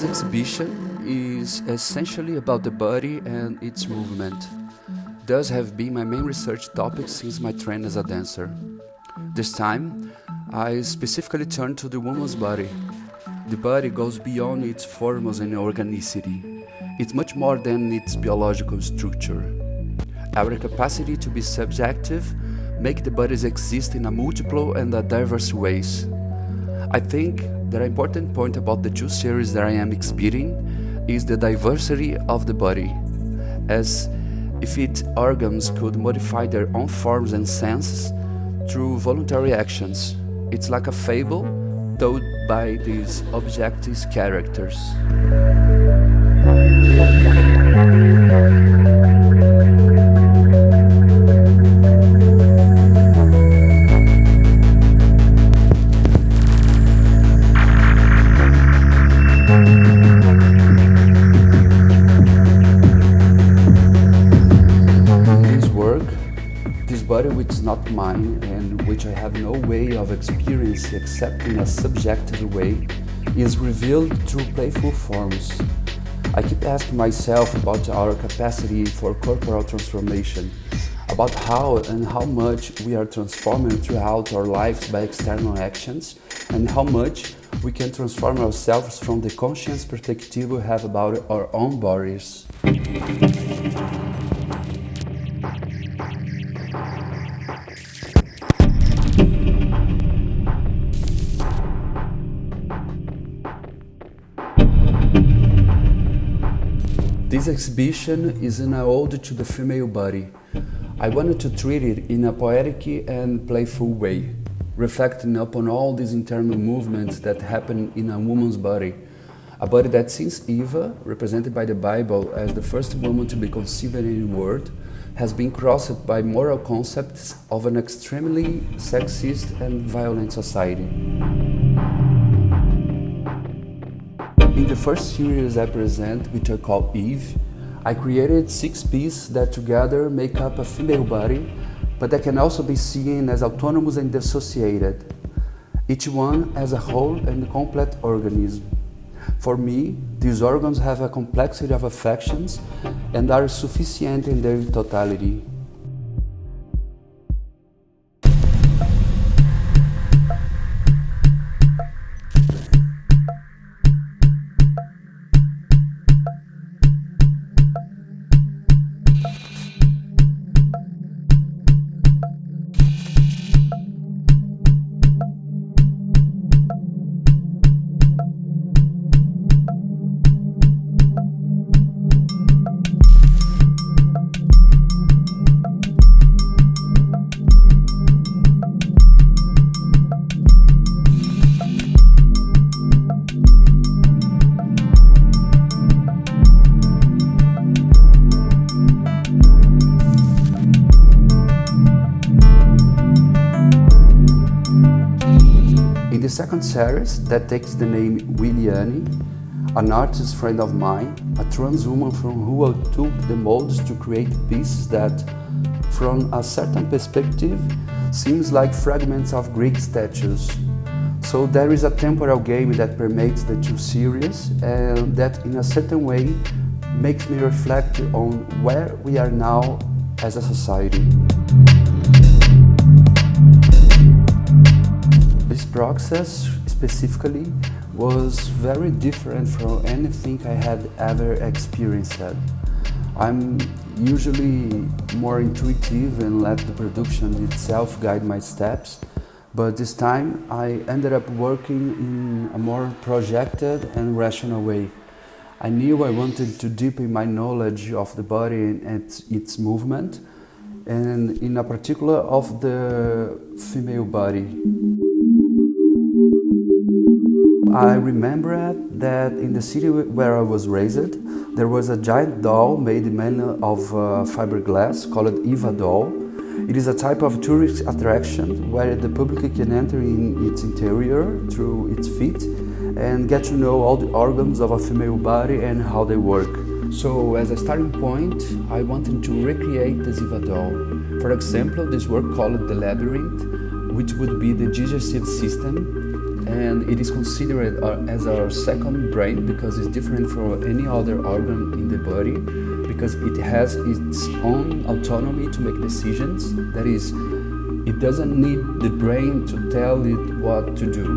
This exhibition is essentially about the body and its movement. Thus have been my main research topic since my training as a dancer. This time, I specifically turned to the woman's body. The body goes beyond its formos and organicity. It's much more than its biological structure. Our capacity to be subjective make the bodies exist in a multiple and a diverse ways. I think the important point about the two series that I am exhibiting is the diversity of the body, as if its organs could modify their own forms and senses through voluntary actions. It's like a fable told by these objective characters. This body which is not mine and which I have no way of experiencing except in a subjective way is revealed through playful forms. I keep asking myself about our capacity for corporeal transformation, about how and how much we are transforming throughout our lives by external actions, and how much we can transform ourselves from the conscious perspective we have about our own bodies. This exhibition is an ode to the female body. I wanted to treat it in a poetic and playful way, reflecting upon all these internal movements that happen in a woman's body. A body that since Eva, represented by the Bible as the first woman to be conceived in the world, has been crossed by moral concepts of an extremely sexist and violent society. In the first series I present, which I call Eve, I created 6 pieces that together make up a female body, but that can also be seen as autonomous and dissociated, each one as a whole and complete organism. For me, these organs have a complexity of affections and are sufficient in their totality. In the second series, that takes the name Williani, an artist friend of mine, a trans woman from who I took the molds to create pieces that, from a certain perspective, seems like fragments of Greek statues. So there is a temporal game that permeates the two series and that in a certain way makes me reflect on where we are now as a society. This process specifically was very different from anything I had ever experienced. I'm usually more intuitive and let the production itself guide my steps, but this time I ended up working in a more projected and rational way. I knew I wanted to deepen my knowledge of the body and its movement, and in a particular of the female body. I remember that in the city where I was raised, there was a giant doll made mainly of fiberglass called Eva doll. It is a type of tourist attraction where the public can enter in its interior through its feet and get to know all the organs of a female body and how they work. So as a starting point, I wanted to recreate the Eva doll. For example, this work called the labyrinth, which would be the digestive system, and it is considered as our second brain because it's different from any other organ in the body, because it has its own autonomy to make decisions. That is, it doesn't need the brain to tell it what to do.